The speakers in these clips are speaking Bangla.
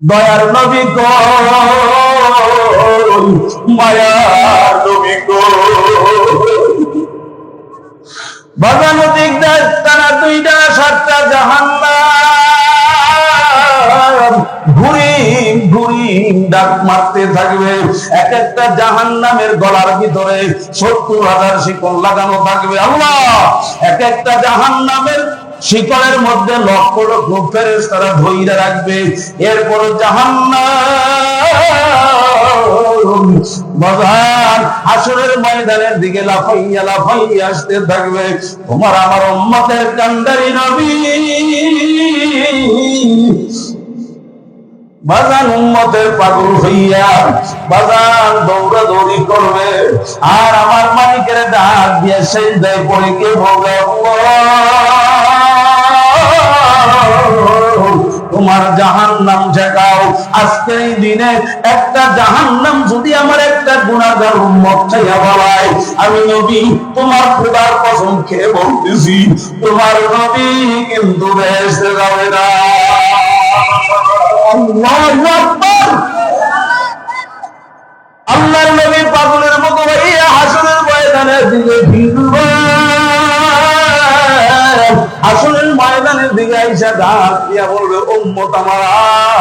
দয়ার নবী গো, মায়ার নবী গো, বাগানো দিক দেয় তারা দুইটা সাতটা জাহান্নাম ঘুরি ঘুরি ডাক মারতে থাকবে। এক একটা জাহান্নামের গলার ভিতরে ৭০,০০০ শিকল লাগানো থাকবে। আল্লাহ, এক একটা জাহান্নামের শিকলের মধ্যে লক্ষ লক্ষ ফেরেশতারা ধইরা রাখবে। এরপর জাহান্নাম বাজার হাসরের ময়দানের দিকে লাফাইয়া লাফাইয়া আসতে থাকবে। তোমার আমার উম্মতের কান্ডারি নবী বাজান উম্মতের পাগল হইয়া বাজান দৌড়াদৌড়ি করবে। আর আমার মালিকের ডাক দিয়ে সেজদায় পড়ে কে বলবে, তোমার জাহান্নাম ঠেকাও। আজকের এই দিনে একটা জাহান্নাম যদি আমার একটা গুনাহগার উম্মত চাইয়া বলায়, আমি নবী তোমার খোদার কসম খেয়ে বলতেছি, তোমার নবী কিন্তু বেহেশতে যাবে না। আল্লাহু আকবার। আল্লাহর নবী পাগলের মতো হইয়া হাসরের ময়দানের দিকে ফিরবে। হাসরের ময়দানের দিকে আইসা ডাক দিয়া বলবে, উম্মত আমার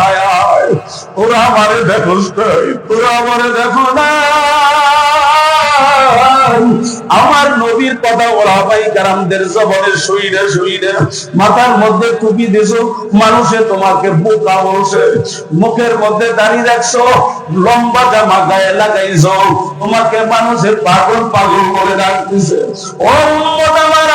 আয় আয়, তোরা আমারে দেখোস নাই, তোরা আমারে দেখো না। আমার নবীর কথা ওলামাই কেরামদের জবানে শুইনা শুইনা মাথার মধ্যে টুপি দিছো, মানুষে তোমাকে বোকা বলছে, মুখের মধ্যে দাঁড়িয়ে রাখছো, লম্বা জামা গায়ে লাগাইছো, তোমাকে মানুষের পাগল পাগল বলে ডাকতেছে। ও উম্মত আমার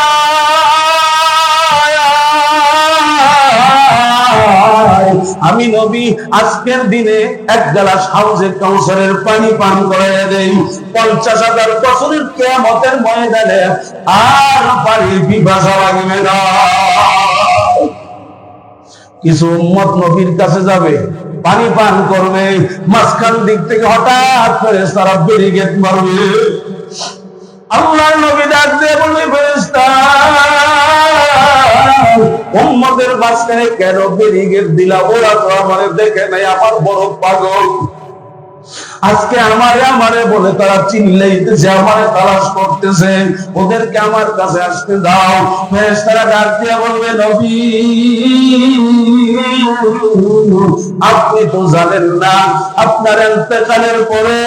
আমি নবী আজকের দিনে এক গ্লাস হাউজে কাউসারের পানি পান করাইয়া দেই। ৫০,০০০ বছরের কিয়ামতের ময়দানে আর পানির পিপাসা লাগবে না। কিছু উম্মত নবীর কাছে যাবে, পানি পান করবে, মাঝখান দিক থেকে হঠাৎ করে তারা ব্যারিকেড মারবে। আল্লাহর নবী ডাক দিয়ে বলবে, ফেরেশতা উম্মতের মাঝখানে কেন ব্যারিকেড দিলা? ওরা তো আমারে দেখে নাই, আমার বড় পাগল। আজকে আমারে বলে তারা চিল্লাইতেছে, আমারে তালাশ করতেছে, ওদেরকে আমার কাছে আসতে দাও। ফেরেশতারা ডাক দিয়ে বলবে, নবী আপনি তো জানেন না আপনার ইন্তেকালের পরে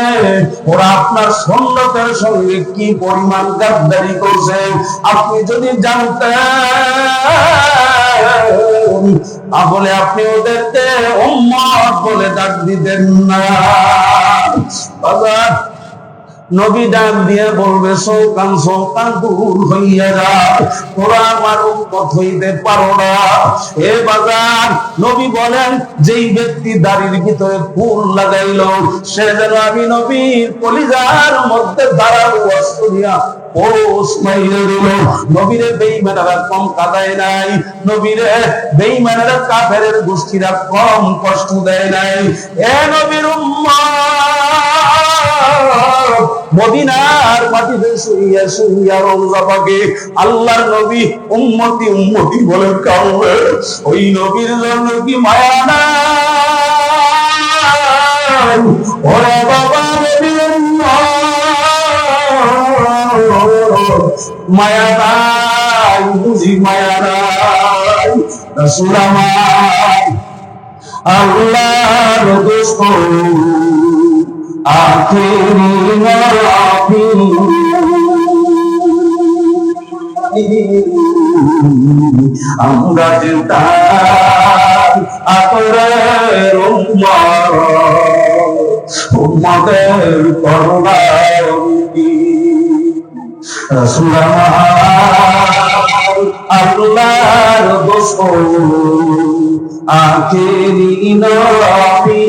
ওরা আপনার সুন্নতের সঙ্গে কি পরিমাণ গাদ্দারি করছে। আপনি যদি জানতেন তাহলে আপনি ওদেরকে উম্মত বলে ডাক দিতেন না। বাবা নবী ডাক দিয়ে বলবে, সৌকান সৌকান দূর হইয়া যা, তোরা আমার উম্মত হইতে পারো না। এ বাজার নবী বলেন, যেই ব্যক্তি দাড়ির ভিতরে ফুল লাগাইলো সে যেন আমি নবীর কলিজার মধ্যে দাঁড়ানো অস্ত্র দিয়া পোষ মাইরে দিল। নবীরে বেঈমানেরা কম কাঁদায় নাই, নবীরে বেঈমানেরা কাফেরের গোষ্ঠীরা কম কষ্ট দেয় নাই। এ নবীর উম্মত মদিনার মাটিতে শুইয়া শুইয়া রওজা পাকে আল্লাহর নবী উম্মতি উম্মতি বলে কাঁদবে। ওই নবীর জন্য কি মায়া নাই? ওরে বাবা নবীর মায়া নাই, বুঝি মায়া নাই। রাসূল আমার আল্লাহর দোস্ত আখেরি নবী, আমরা যে তার আতরের উম্মতের করুণার নবী। রাসূল আমার আল্লাহর দোস্ত আখেরি নবী,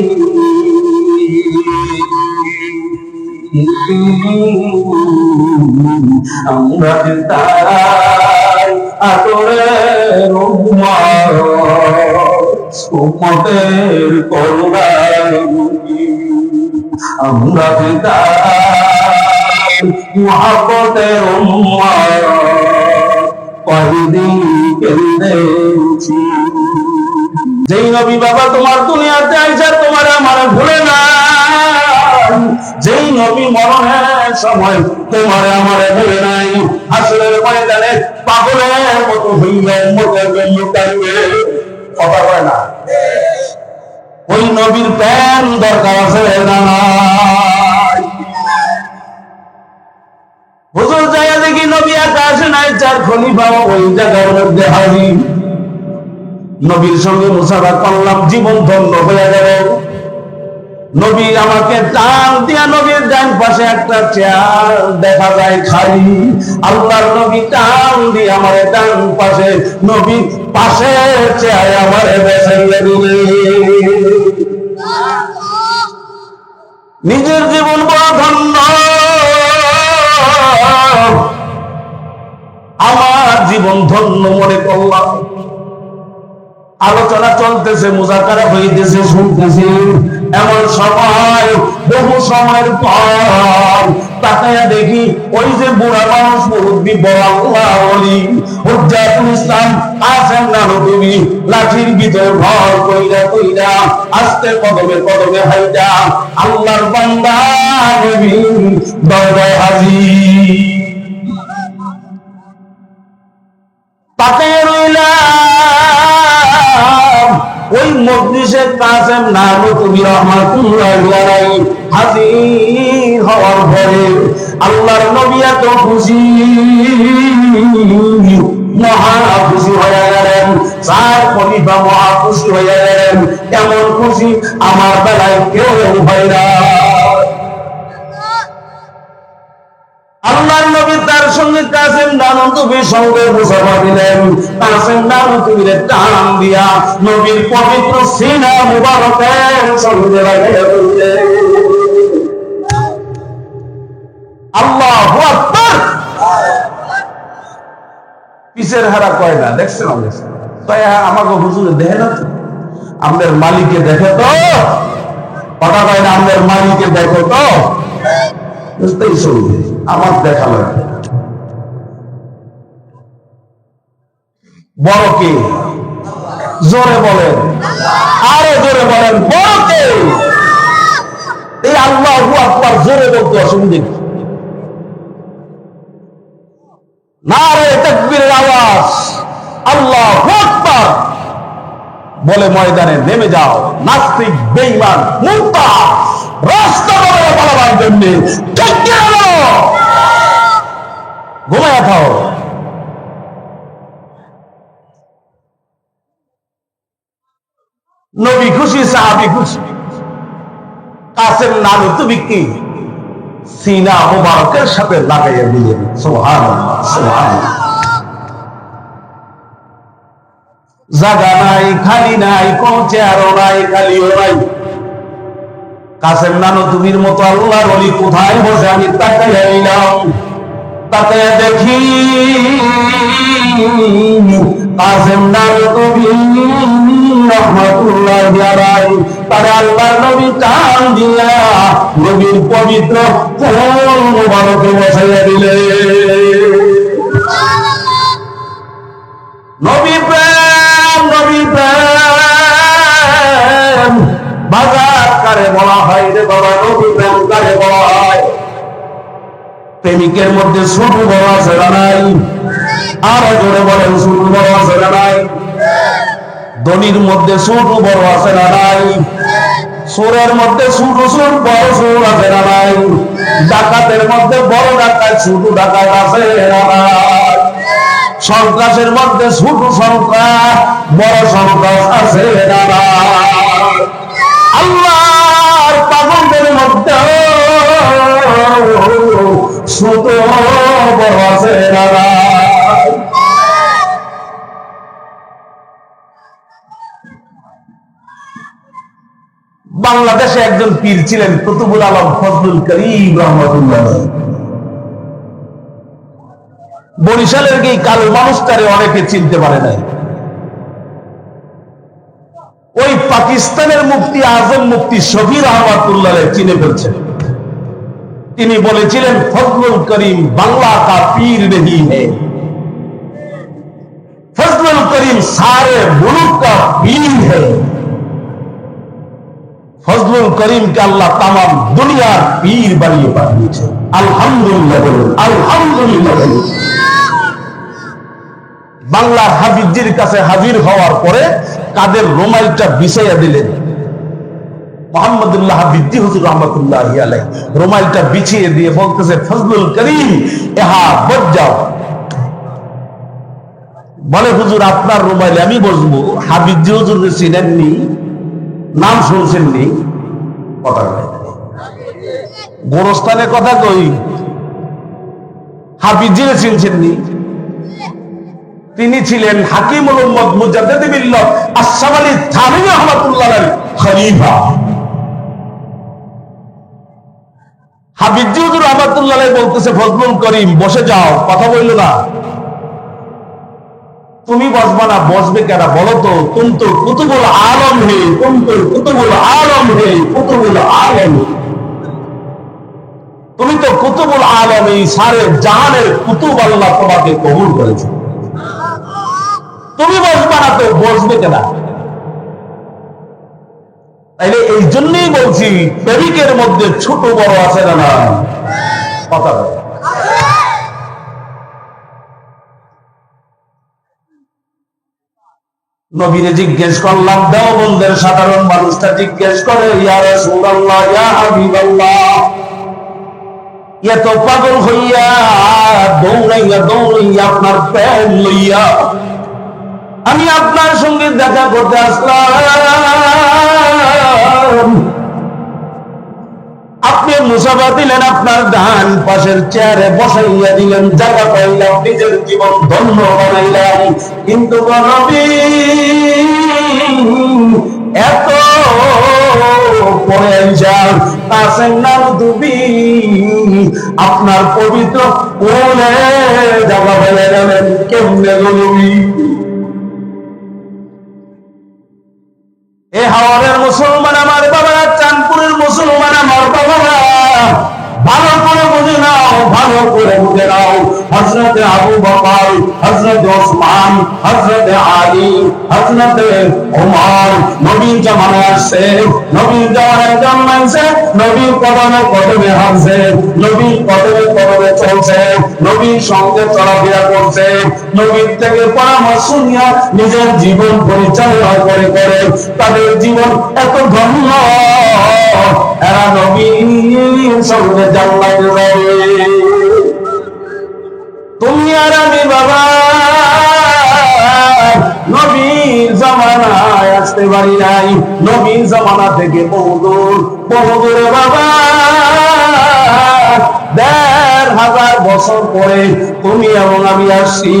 আমরা তার আতরের উম্মতের করুণার নবী। আমরা তার মুহাব্বতের উম্মত, কয়দিন কেঁদেছি। যেই নবী বাবা তোমার দুনিয়াতে আইসা নবী মরণের সময় তোমার আমারে বলে নাই হাসরের ময়দানে পাগলের মতো হইবে মোটের জন্য কাঁদবে কথা বলে না ওই নবীর প্যান দরকার আছে না হুজুর জায়গা দেখি নবী আকাশে নাই চার খলিফা ওই জায়গার মধ্যে হাজির নবীর সঙ্গে মুসাফা করলাম জীবন ধন্য হয়ে গেল নবী আমাকে টান দিয়া নবীর ডান পাশে একটা চেয়ার দেখা যায় খালি আল্লাহর নবী টান দিয়ে আমার ডান পাশে নবী পাশে চেয়ার আমার বসাইয়া দিলে নিজের জীবন বড় ধন্য আমার জীবন ধন্য মনে করলাম আলোচনা চলতেছে মুজাকারা হইতেছে শুনতেছি এমন সময় বহু সময়ের পর তাকায়া দেখি ওই যে বুড়া মানুষ মুরব্বী বড় আল্লাহ ওলি হুজ্জাতুল ইসলাম কাসেম নানতুবি লাঠির ভিতর ভর কইরা কইরা আস্তে কদমে কদমে হাইটা আল্লাহর বান্দা নবী দরবারে হাজির তাকায়া রইলাম ওই মজলিসে কাসেম নানতুবি রাহমাতুল্লাহি আলাইহি হাজির হওয়ার পরে আল্লাহর নবী এত খুশি মহা খুশি হয়ে গেলেন চার খলিফা মহা খুশি হয়ে গেলেন কেমন খুশি আমার বেলায় কেউ হয় না আল্লাহর নবী তার সঙ্গে কাসেম নানতুবির সঙ্গে মুসাফা দিলেন কাসেম নানতুবির টান দিয়া নবীর পবিত্র সিনা মুবারকের সঙ্গে লাগিয়ে দিলেন আল্লাহু আকবার পিছের হারা কয় না দেখছেন তাই আমাকে হুজুরে দেখে না আমাদের মালিককে দেখে তো কথা কয় না আমাদের মালিককে দেখো তো বুঝতেই চলবে আমার দেখা লাগবে বড় কে জোরে বলেন আরো জোরে বলেন বড় কে এই আল্লাহু আকবার জোরে বলতে অসুবিধা নারে তাকবীরের আওয়াজ আল্লাহু আকবার বলে ময়দানে নেমে যাও নাস্তিক বেঈমান মুরতাদ রাস্তা বলে পালাবার জন্য ঘুমায়া থাও নবী খুশি সাহাবী খুশি কাসেম নানতুবি কি সিনা মুবারকের সাথে লাগাইয়া দিলেন সুবহানাল্লাহ সুবহানাল্লাহ জায়গা নাই খালি নাই কোন চেয়ারও নাই খালিও নাই কাসেম নানতুবির মতো আল্লাহর ওলি কোথায় বসে আমি তাকাইয়া নিলাম তাকাইয়া দেখি কাসেম নানতুবি রাহমাতুল্লাহি আলাইহি তার আল্লাহর নবী টান দিয়া নবীর পবিত্র কোল মুবারকে বসাইয়া দিলেন নবী প্রেম বাজার কারে বলা হয় রে বাবা নবী প্রেম কারে বলা হয় প্রেমিকের মধ্যে ছোট বড় আছে না নাই আরো জোরে বলেন ছোট বড় আছে না নাই ধনীর মধ্যে ছোট বড় আছে না নাই সুরের মধ্যে ছোট সুর বড় সুর আছে না নাই ডাকাতের মধ্যে বড় ডাকাত ছোট ডাকাত আছে না নাই সন্ত্রাসের মধ্যে ছোট সন্ত্রাস বড় সন্ত্রাস আছে না নাই আল্লাহর পাগলদের মধ্যে ছোট বড় আছে না নাই বাংলাদেশে একজন পীর ছিলেন কুতুবুল আলম ফজলুল করিম রহমাতুল্লাহ বরিশালের এই কালো মানুষটারে অনেকে চিনতে পারে নাই ওই পাকিস্তানের মুফতি আজম মুফতি শফির রহমাতুল্লাহ চিনে ফেলছেন তিনি বলেছিলেন ফজলুল করিম বাংলা কা পীর नहीं है फजलुल करीम सारे मुल्क का पीर है ফজলুল করিমকে আল্লাহ তামাম দুনিয়ার পীর বানিয়ে পাঠিয়েছে। আলহামদুলিল্লাহ বলুন, আলহামদুলিল্লাহ বলুন। বাংলার হাফিজজির কাছে হাজির হওয়ার পরে কাদের রুমালটা বিছাইয়া দিলেন মোহাম্মদুল্লাহ হাফিজি হুজুর রহমাতুল্লাহি আলাইহি। রুমালটা বিছিয়ে দিয়ে বলতেছে, ফজলুল করিম ইহা বস যাও। বলে, হুজুর আপনার রুমাইলে আমি বসবো? হাফিজি হুজুর চিনেননি, নাম শুনছেননি? কথা কয় গোরস্থানের কথা কই, হাফিজিরে চিনছেননি? তিনি ছিলেন হাকিমুল উম্মত মুজাদ্দিদ মিল্লাত আশরাফ আলী থানভী রাহমাতুল্লাহ আলাইহি খলিফা। হাফিজি হুজুর রাহমাতুল্লাহ আলাইহি বলতেছে, ফজলুল করিম বসে যাও, কথা বলল না। তুমি বসবা না, বসবে কেনা বলো তো? তুম তো কুতুবুল আলম হে, তুম তো কুতুবুল আলম হে, কুতুবুল আলম। তুমি তো কুতুবুল আলম, এই সারে জাহানের কুতুব আল্লাহ তোমাকে কবুল করেছে। তুমি বসবা না তো বসবে কেনা? তাইলে এই জন্যই বলছি, প্রেমিকের মধ্যে ছোট বড় আছে না? কথা বলে। নবীরে জিজ্ঞেস করলাম, দেওবন্দের সাধারণ মানুষটা জিজ্ঞেস করে, ইয়া রাসূলুল্লাহ, ইয়া হাবিবাল্লাহ, এত পাগল হইয়া দৌড়াইয়া দৌড়াইয়া আপনার প্রেম লইয়া আমি আপনার সঙ্গে দেখা করতে আসলাম। আপনি মুসাফা দিলেন, আপনার ডান পাশের চেয়ারে বসাইয়া দিলেন, জায়গা পাইলাম, নিজের জীবন ধন্য বানাইলাম। কিন্তু নবী এত পরে কাছেন না তুমি আপনার পবিত্র কোলে জায়গা ফেলে গেলেন কেমনে নবী? এ হাওড়ের মুসলমান আমার বাবারা, চাঁদপুরের মুসলমান আমার বাবারা, ভালো করে বুঝে নাও, ভালো করে বুঝে নাও। হযরতে আবু বকর, হযরতে ওসমান, হযরতে আলী, হযরতে ওমর নবীর জামানায় আসছে, নবীর জামানায় জন্মাইছে, নবীর কদমে কদমে হাঁটছে, নবীর কদমে কদমে চলছে, নবীর সঙ্গে চলাফেরা করছে, নবীর থেকে পরামর্শ নিয়ে নিজের জীবন পরিচালনা করে করে তাদের জীবন এত ধন্য, এরা নবীর সঙ্গে জান্নাতে যাবে। তুমি আর আমি বাবা নবীর জামানায় আসতে পারি নাই, নবীর জামানা থেকে বহুদূর বহুদূরে বাবা ১,৫০০ বছর পরে তুমি এবং আমি আসছি।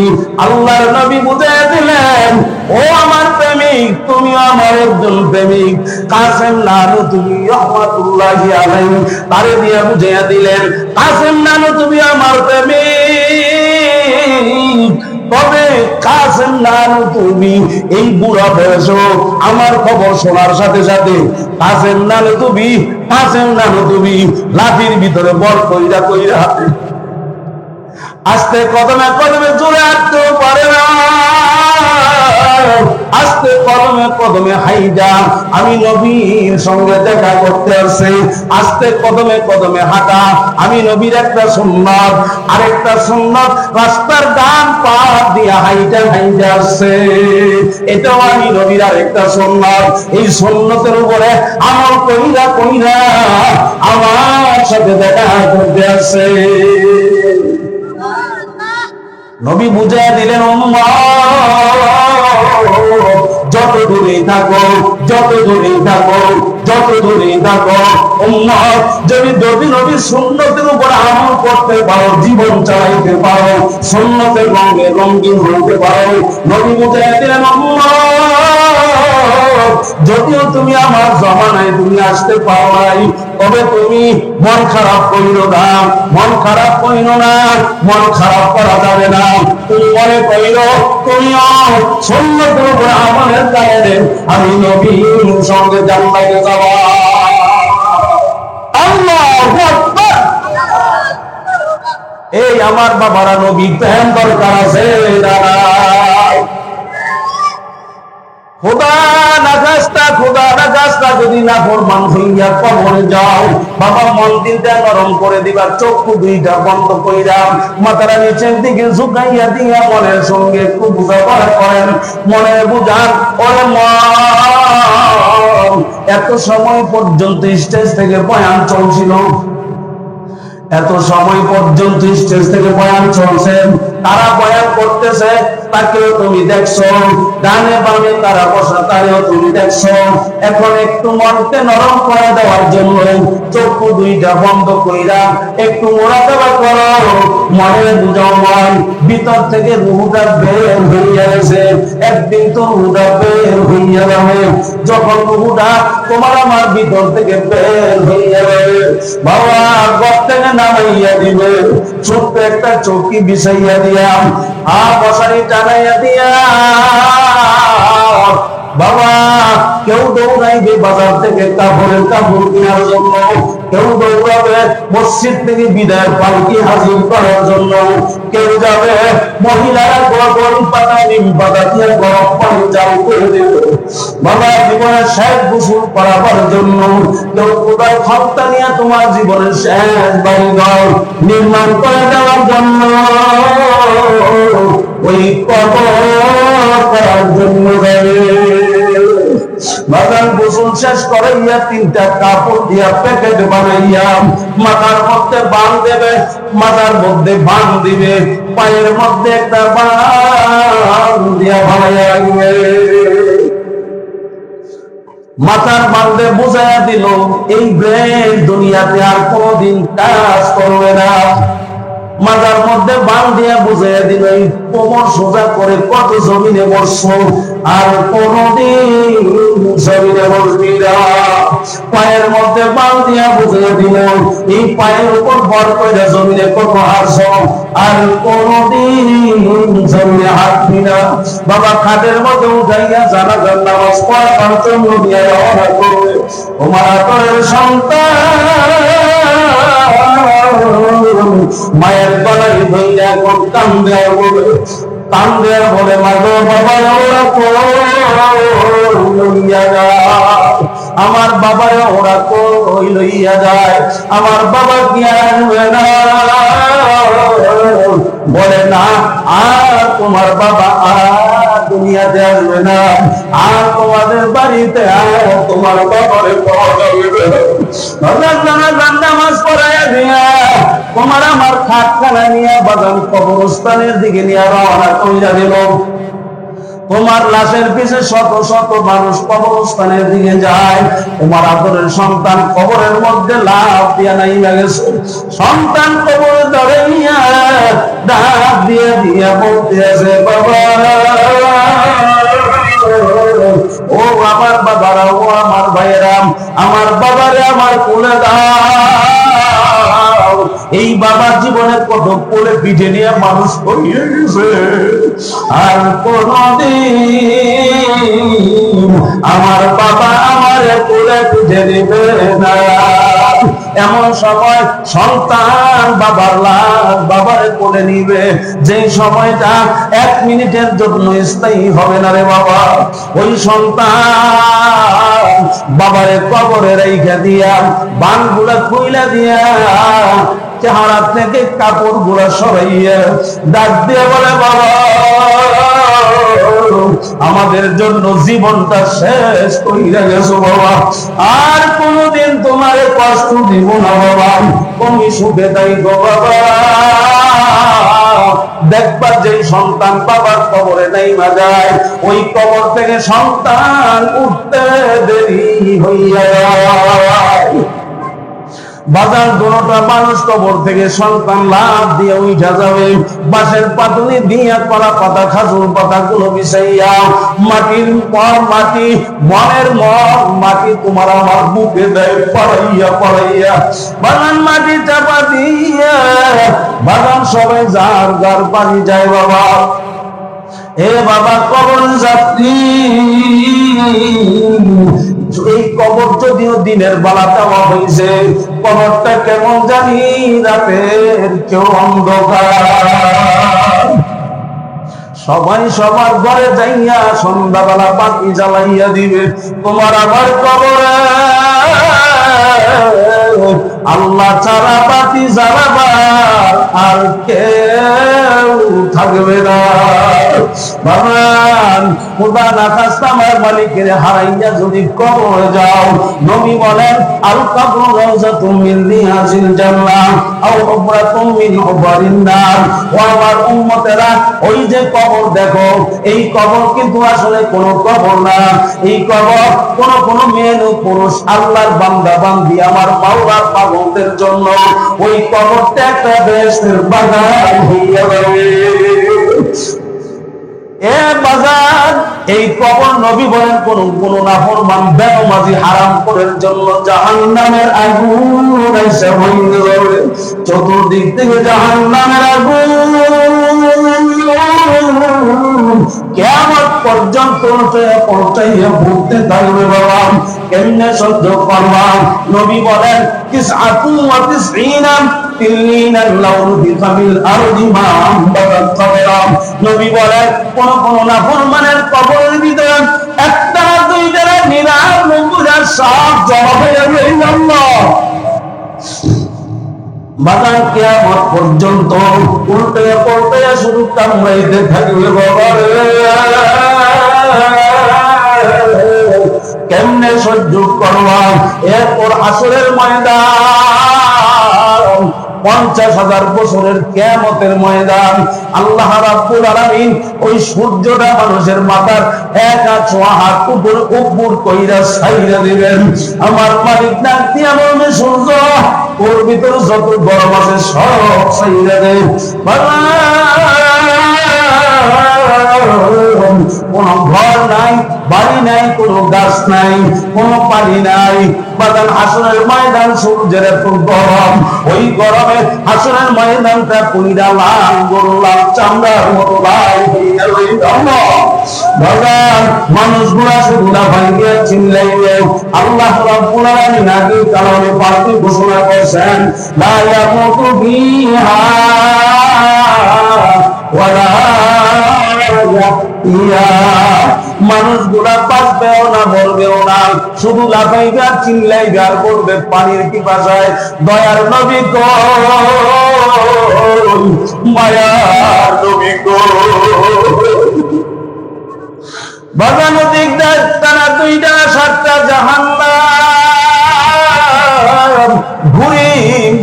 আল্লাহর নবী বুঝিয়ে দিলেন, ও আমার প্রেমিক, তুমি আমার একজন প্রেমিক। কাসেম নানুতুবি রহমাতুল্লাহি আলাইহি তারে দিয়ে বুঝিয়ে দিলেন, কাসেম নানুতুবি আমার প্রেমিক। তবে কাসেম নানুতুবি এই বুড়া বয়স আমার খবর শোনার সাথে সাথে কাসেম নানুতুবি লাঠির ভিতরে বল কইরা কইরা আস্তে কদমে কদমে জোরে হাঁটতেও পারে না, আস্তে কদমে কদমে হাইজা আমি নবীর সঙ্গে দেখা করতে আসছে। আস্তে কদমে কদমে হাঁটা আমি নবীর একটা সুন্নাত, আরেকটা সুন্নাত রাস্তার ডান পাশ দিয়ে হাইজা হাইজা আসছে, এটাও আমি নবীর আরেকটা সুন্নাত। এই সুন্নতের উপরে আমল কইরা কইরা আমার সাথে দেখা করতে আসছে। নবী বুঝিয়ে দিলেন, যত দূরে থাকো, যত দূরে থাকো, যত দূরে থাকো উম্মত, যদি নবীর সুন্নতের উপর আমল করতে পারো, জীবন চালাইতে পারো, সুন্নতের রঙে রঙিন হইতে পারো, নবী বুঝিয়ে দিলেন, যদিও তুমি আমার জমানায় তুমি আসতে পারো নাই, তবে তুমি মন খারাপ করিও না, মন খারাপ করিও না, মন খারাপ করা যাবে না। তুমি মনে করিও তুমিও সুন্নতের উপর আমলের কারণে আমি নবীর সঙ্গে জান্নাতে যাব। আল্লাহু আকবার। এই আমার বাবারা, নবী প্রেম দরকার আছে দাঁড়ায় খোদা খোদা না খাস্তা যদি নাফরমান হইয়া কবরে যাও, বাবা মন দিলটা নরম করে দিবা, চক্ষু দুইটা বন্ধ কইরা মাথাটা নিচের দিকে ঝুঁকাইয়া দিয়া মনের সঙ্গে একটু বোঝাপড়া করেন, মনে বুঝান ওরে মন এত সময় পর্যন্ত স্টেজ থেকে বয়ান চলছিল, এত সময় পর্যন্ত স্টেজ থেকে বয়ান চলছে, তারা বয়ান করতেছে তাকেও তুমি দেখছো, ডানে বামে তারা বসা তারেও তুমি দেখছো। এখন একটু মনকে নরম করে দেওয়ার জন্য চক্ষু দুইটা বন্ধ কইরা একটু মোড়াতেবা করো, মনে বুঝাও মন ভিতর থেকে রুহুটা বের হইয়া গেছে, একদিন তো রুহুটা বের হইয়া যাবে। যখন রুহুটা তোমার আমার ভিতর থেকে বের হইয়া যাবে, বাবা ঘর থেকে নামাইয়া দিবে, ছোট্ট একটা চৌকি বিছাইয়া দিয়া বসারি টানাইয়া দিয়া, বাবা কেউ দৌড়াইবে বাজার থেকে কাপড় কেনার জন্য, কেউ দৌড়াবে মসজিদ থেকে বিদায় পালকি হাজির করার জন্য, কেউ যাবে মহিলারা গরম পাতা নিম পাতা দিয়ে গরম পানি চাল করে দেবে বাবা জীবনের শেষ গোসল করাবার জন্য, কেউ কোথায় ক্ষমতা নিয়ে তোমার জীবনের শেষ বাড়িঘর নির্মাণ করে দেওয়ার জন্য, ওই কবর করার জন্য যাবে। বাগান গোসল শেষ করাইয়া তিনটা কাপড় দিয়া প্যাকেট বানাইয়া মাথার মধ্যে বান দেবে, মাথার মধ্যে বান দিবে, পায়ের মধ্যে একটা বান দিয়া বানাইয়া রাখবে, মাথার বান্ধে বুঝাইয়া দিল এই ব্রেন দুনিয়াতে আর কোনদিন কাজ করবে না। মাথার মধ্যে বান দিয়া বুঝাইয়া দিল এই কোমর সোজা করে কত জমিনে বসছো, আর কোনদিন জমিনে বসবি না। পায়ের মধ্যে বান দিয়া বুঝাইয়া দিল এই পায়ের উপর ভর করে জমিনে কত হারছো, আর কোনদিন জমিনে হাঁটবি না। বাবা খাটের মধ্যে উঠাইয়া জানাজার নামাজ পড়ার জন্য নিয়ে রওনা করবে, তোমার আতরের সন্তান মায়ের গলায় ধইরা কোন কান্দে বলে, কান্দে বলে মাগো বাবা লইয়া যায়, আমার বাবার ওরা কই লইয়া যায়, আমার বাবা কি আনবে না, বলে না আর তোমার বাবা আর দুনিয়াতে আসবে না, আর তোমাদের বাড়িতে আর তোমার বাবারে পাওয়া যাবে না। নামাজ পড়াইয়া দিয়া তোমার আমার খাটখানা নিয়ে বাগান কবরস্থানের দিকে নিয়ে রওনা কইরা দিল। তোমার লাশের পিছে শত শত মানুষ কবরস্থানের দিকে যায়, তোমার আদরের সন্তান কবরের মধ্যে লাফ দিয়া নাই গেছে, সন্তান কবর ধরে নিয়ে ডাক দিয়ে দিয়া বলতে আছে বাবা ও আমার বাবারা, ও আমার ভাইয়েরা, আমার বাবারে আমার কোলে দাও। এই বাবার জীবনের কত কোলে পিঠে নিয়ে মানুষ হইয়ে গেছে, আর কোনদিন আমার বাবা আমার কোলে পিঠে দিবে না। এমন সময় সন্তান বাবার লাশ বাবার কোলে নিবে, যে সময়টা 1 মিনিটের জন্য স্থায়ী হবে না রে বাবা, ওই সন্তান বাবারে কবরে রাইখা দিয়া বানগুলা খুইলা দিয়া চেহারা থেকে কাপড় গুলা সরাইয়া ডাক দিয়ে বলে বাবা আমাদের জন্য জীবনটা শেষ কইরা গেছো বাবা, আর কোনদিন তোমার কষ্ট দিব না বাবা, তুমি সুখে থাইকো বাবা। দেখবা যে সন্তান বাবার কবরে নাইমা যায়, ওই কবর থেকে সন্তান উঠতে দেরি হইয়া যায়। বাজার দুটা মানুষ কবর থেকে সন্তান লাভ দিয়ে উঠা যাবে, বাঁশের পাতুনি দিয়া কলা পাতা খাজুর পাতা গুলো বিছাইয়া মাটির পর মাটি, মনের মন মাটি তোমার আমার বুকে দেয় পড়াইয়া পড়াইয়া, বাগান মাটি চাপা দিয়া বাগান সবাই যার যার পানি যায় বাবা। এ বাবা কবর যাত্রী, এই কবর যদিও দিনের বেলা দেওয়া হয়েছে, কবরটা কেমন জানি রাতের কেউ অন্ধকার। সবাই সবার ঘরে যাইয়া সন্ধ্যাবেলা বাতি জ্বালাইয়া দিবে, তোমার আমার কবরে আল্লাহ ছাড়া বাতি জ্বালাবার আর কেউ থাকবে না। ভগবান খোদা না খাস্তা আমার মালিকের হারাইয়া যদি কবরে যাও, নবী বলেন আল কবরু রাউযাতুম মিন রিয়াজিল জান্নাহ আও হুফরাতুম মিন হুফারিন নার। ও আমার উম্মতেরা, ওই যে কবর দেখো, এই কবর কিন্তু আসলে কোনো কবর না। এই কবর কোন মেয়ে পুরুষ আল্লাহর বান্দা বান্দি আমার মাওলার পাগলদের জন্য ওই কবরটা একটা বেহেশতের বাগান হইয়া যাবে। এ বাজার, এই কবর নবী বলেন কোন নাফরমান বেনামাজি হারামখোরের জন্য জাহান্নামের আগুন এসে হইয়া যাবে। চতুর্দিক থেকে জাহান্নামের আগুন কিয়ামত পর্যন্ত পৌঁছাইয়া ভুগতে থাকবে। বাবা কেমনে সহ্য করবা? নবী বলেন তিসআতু ওয়া তিসঈনা তিল্লিনাল লাউনু বিকামিল আরদি মা আমবাতাত সাবরাম। নবী বলেন কোন নাফরমানের কবরের ভিতরে একটা দুইটা নিরানব্বইটা সাপ জমা হয়ে যাবে। আল্লাহ বাজার কিয়ামত পর্যন্ত উল্টে শুধু কামড়াইতে থাকবে। বাবা কেমনে সহ্য করবা? এরপর হাসরের ময়দান, 50,000 বছরের কিয়ামতের ময়দান। আল্লাহ রাব্বুল আলামিন ওই সূর্যটা মানুষের মাথার এক হাত হাত উপর কইরা ছাইরা দিবেন। আমার মালিক ডাক দিয়া বলবে সূর্য, ওর ভিতরে যত গরম আছে সব ছাইরা দে। কোন ঘর নাই, বাড়ি নাই, কোন গাছ নাই, কোন পানি নাই। বাদান হাসরের ময়দান সূর্যের এত গরম, ওই গরমে হাসরের ময়দানটা পুইরা লাল গোলাপ চামড়ার মতো লাল হইয়া রইল। ভগবান মানুষগুলা শুধু ভাঙ্গিয়া চিল্লাইবে। আল্লাহ রাব্বুল আলামিন আগে কালামে পাকে ঘোষণা করেছেন লা ইয়ামুতু ফিহা ওয়ালা ইয়াহইয়া। মানুষগুলা বাঁচবেও না, মরবেও না, শুধু লাফাইবে আর চিল্লাইবে আর বলবে পানির পিপাসায় দয়ার নবী গো, মায়ার নবী গো। বাজানো দিক দেয় টানা 2টা 7টা জাহান্নাম ঘুরি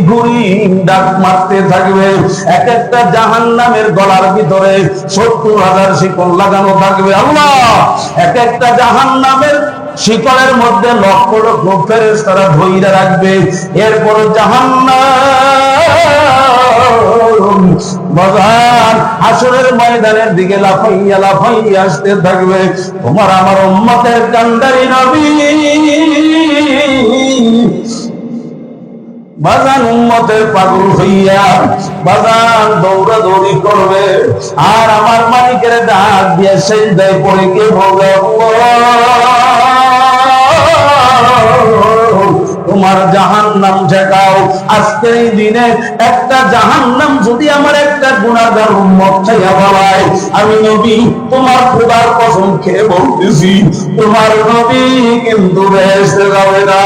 ঘুরি ডাক মারতে থাকবে। এক একটা জাহান্নামের গলার ভিতরে 70,000 শিকল লাগানো থাকবে। আল্লাহ এক একটা জাহান্নামের শিকলের মধ্যে লক্ষ লক্ষ ফেরেশতারা ধইরা রাখবে। এরপর জাহান্নাম বাজার হাসরের ময়দানের দিকে লাফাইয়া লাফাইয়া আসতে থাকবে। তোমার আমার উম্মতের কান্ডারি নবী বাজান উম্মতের পাগল হইয়া বাজান দৌড়াদৌড়ি করবে। আর আমার মালিকের ডাক দিয়ে সেজদায় পড়ে কে বলবে তোমার জাহান্নাম ঠেকাও। আজকের এই দিনে একটা জাহান্নাম যদি আমার একটা গুনাহগার উম্মত ছাইয়া ফেলায়, আমি নবী তোমার খোদার কসম খেয়ে বলতেছি তোমার নবী কিন্তু বেহেশতে যাবে না।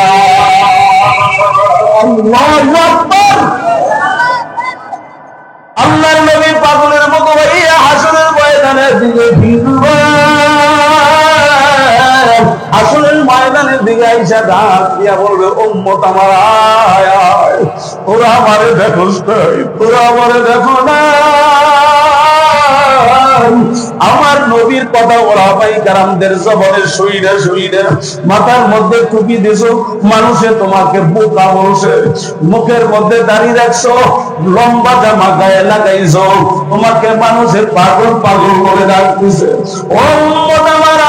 আল্লাহু আকবার। আল্লাহর নবী পাগলের মতো হইয়া হাসরের ময়দানের দিকে ফিরবে। হাসরের ময়দানের দিকে আইসা ডাক দিয়া বলবে উম্মত আমার আয় আয়, তোরা আমারে দেখোস নাই, তোরা আমারে দেখো না। আমার নবীর কথা ওরা ভাই কারামদের জবরের শহীদে শহীদে মাথার মধ্যে টুপি দিছো, মানুষে তোমাকে বোকা বলছে, মুখের মধ্যে দাঁড়িয়ে রাখছো, লম্বা জামা গায়ে লাগাইছো, তোমাকে মানুষের পাগল পাগল বলে ডাকতেছে। ও উম্মত আমার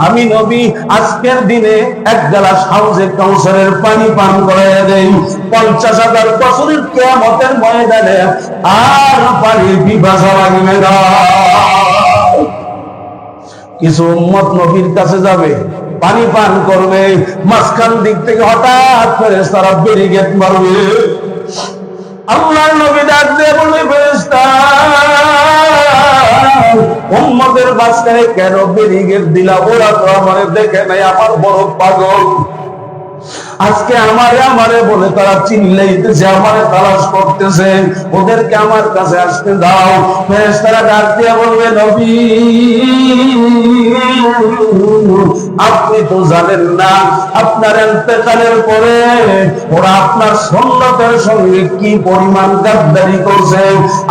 আমি নবী আজকের দিনে এক গ্লাস হাউজে কাউসারের পানি পান করাইয়া দেই। 50,000 বছরের কিয়ামতের ময়দানে আর পানির পিপাসা লাগবে না। কিছু উম্মত নবীর কাছে যাবে, পানি পান করবে, মাঝখান দিক থেকে হঠাৎ ফেরেশতারা ব্যারিকেড মারবে। আল্লাহর নবী ডাক দিয়ে বলে, ফেরেশতা উম্মতের বাচ্চায় কেন ব্যারিকেড দিলা? ওরা তো আমারে দেখে নাই, আমার বড় পাগল। আজকে আমারে বলে তারা চিল্লাইতেছে, আমারে তালাশ করতেছে, ওদেরকে আমার কাছে আসতে দাও। ফেরেশতারা ডাক দিয়ে বলবে, নবী আপনি তো জানেন না আপনার ইন্তেকালের পরে ওরা আপনার সুন্নতের সঙ্গে কি পরিমাণ গাদ্দারি করছে।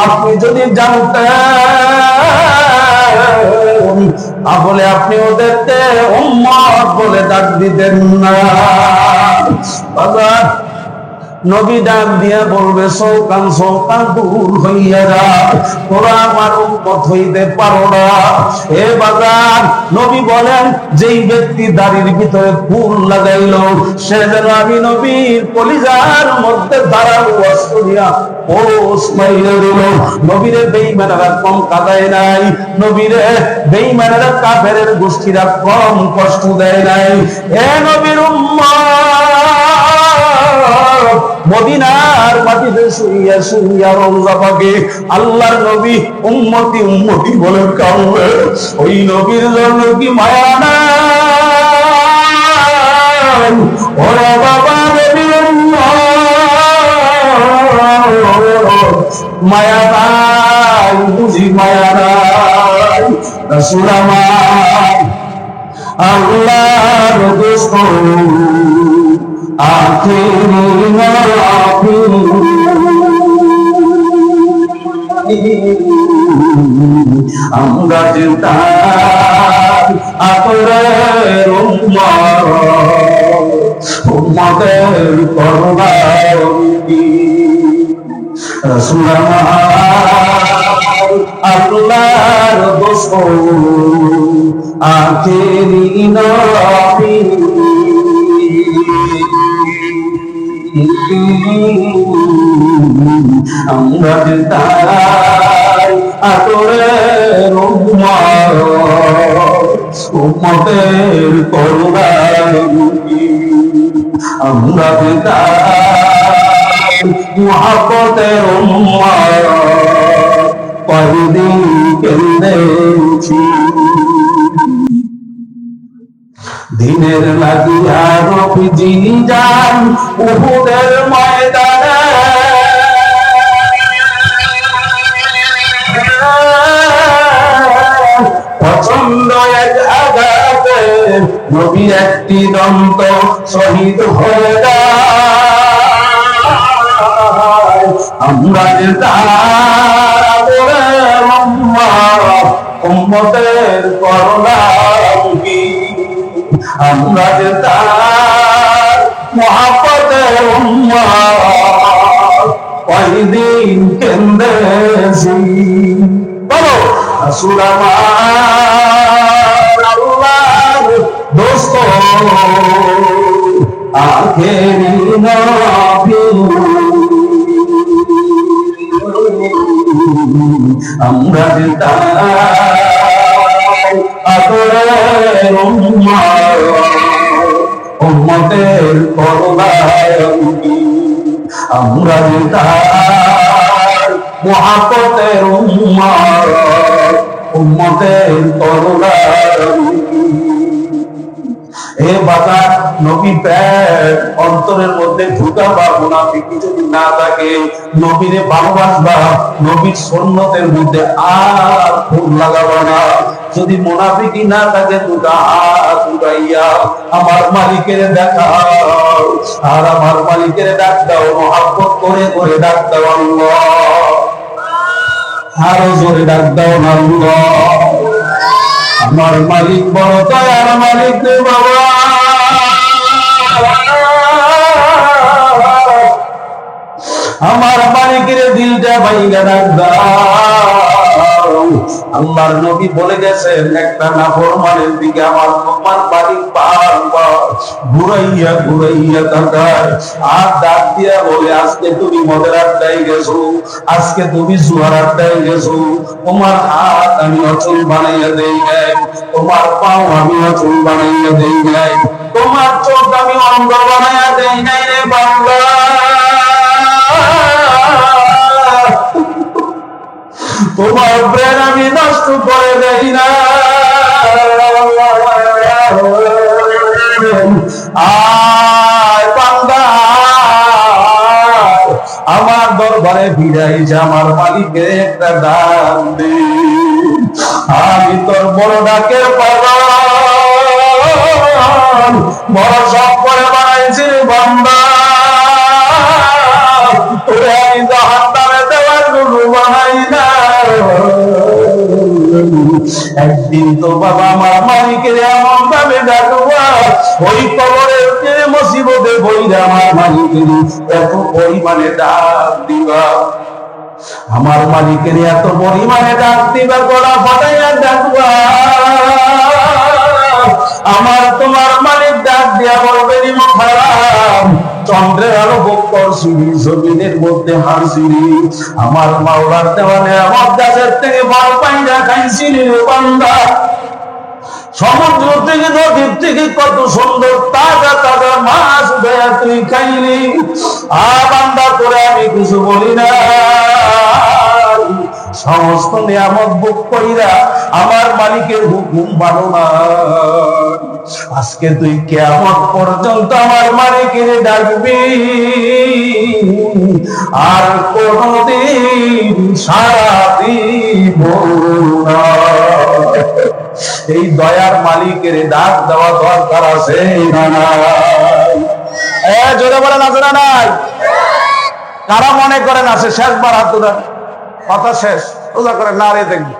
আপনি যদি জানতেন তাহলে আপনি ওদেরকে উম্মত বলে ডাক দিতেন না। বাজার নবী ডাক দিয়া বলবে, সৌকান সৌকান দূর হইয়া যা, তোরা আমার উম্মত হইতে পারো না। এ বাজার নবী বলেন, যেই ব্যক্তি দাড়ির ভিতরে ফুল লাগাইল সে যেন আমি নবীর কলিজার মধ্যে দাঁড়ানো অস্ত্র দিয়া পোষ মাইরে দিল। নবীরে বেঈমানেরা কম কাঁদায় নাই, নবীরে বেঈমানেরা কাফেরের গোষ্ঠীরা কম কষ্ট দেয় নাই। এ নবীর উম্মত মদিনার মাটিতে শুইয়া শুইয়া রওজা পাকে আল্লাহর নবী উম্মতি উম্মতি বলে কাঁদে। ওই নবীর জন্য কি মায়া নাই? ওরে বাবা নবীর মায়া নাই, বুঝি মায়া নাই। রাসূল আমার আল্লাহর দোস্ত আখেরি নবী, আমরা যে তার আতরের উম্মতের করবানি। রাসূল আমার আল্লাহর দোস্ত আখেরি নবী, আমরা যে তার আতরের উম্মতের করবানি। আমরা যে তার মুহাব্বতের উম্মত কয়দিন কেঁদেছি। দিনের লাগিয়া নবীজি যান উহুদের ময়দানে, প্রচন্ড এক আঘাতে নবীর একটি দন্ত শহীদ হয়ে যায়। আমরা যে তার উম্মতের করুণামুখী, আমরা যে তার মুহাব্বতের উম্মত কয়দিন কেঁদেছি। বলো রাসূল আমার আল্লাহর দোস্ত আখেরি নবী, আমরা যে তার আতরের উম্মতের করবানি। আমরা যে তার মুহাব্বতের উম্মতের করবানি। এ বাজার নবী প্যার অন্তরের মধ্যে ঢুকাবা, মুনাফিকি যদি না থাকে, নবীরে ভালোবাসবা, নবীর সুন্নতের মধ্যে আর ফুল লাগাবা না। যদি মুনাফিকি না থাকে দুটা হাত উঠাইয়া আমার মালিকের দেখাও, আর আমার মালিকের ডাক দাও, মহব্বত করে করে ডাক দাও আল্লাহ, আরো জোরে ডাক দাও আল্লাহ। আমার মালিক বড় দয়ার মালিক রে বাবা, আমার মালিকের দিলটা ভাইঙ্গা ডাক দাও। আল্লাহর নবী বলে গেছেন, একটা নাফরমানের দিকে আমার মালিক বারবার ঘুরাইয়া ঘুরাইয়া তাকায় আর ডাক দিয়া বলে, আজকে তুমি মদের আড্ডায় গেছো, আজকে তুমি জুয়ার আড্ডায় গেছো, তোমার হাত আমি অচল বানাইয়া দেই নাই, তোমার পাও আমি অচল বানাইয়া দেই নাই, তোমার চোখ আমি অন্ধ বানাইয়া দেই নাই রে বাবা। তোমার প্রেম আমি নষ্ট করে দেই না। আয় বান্দা, আমার দরবারে ফিরাই যে আমার মালিকে একটা ডাক দে। আমি তোর বড় ডাকের পাগল, বড় সব করে বানাইছি বান্দা, তোরে আমি জাহান্নামে দেওয়ার জন্য বানাই না। একদিন তো বাবা আমার মালিকের এমন ভাবে ডাকবা, ওই কবরের যে মুসিবতে বইরা আমার মালিকের এত পরিমাণে ডাক দিবা, আমার মালিকের এত পরিমাণে ডাক দিবা, গলা ফাটাইয়া ডাকবা। আমার তোমার মালিক ডাক দিয়া বলবেন খারাপ, চন্দ্রের আলো ভোগ করছিলি, জমিনের মধ্যে হারছিলি, আমার মাওলার দেওয়ানে আমার গাছের থেকে ফল পাইরা খাইছিলি বান্দা। সমুদ্র থেকে নদীর থেকে কত সুন্দর তাজা তাজা মাছ উঠাইয়া তুই খাইলি। বান্দা করে আমি কিছু বলি না, সমস্ত নিয়ামত ভোগ কইরা আমার মালিকের হুকুম ভালো না। আজকে তুই কিয়ামত পর্যন্ত আমার মালিকের ডাকবি, আর কোনদিন সারা দিব না। এই দয়ার মালিকের ডাক দেওয়া দরকার আছে না নাই? জোরে বলেন আছে না নাই? কারা মনে করেন আছে? শেষবার হাত তোলেন, কথা শেষ, রোজা করে না রে দেখবি।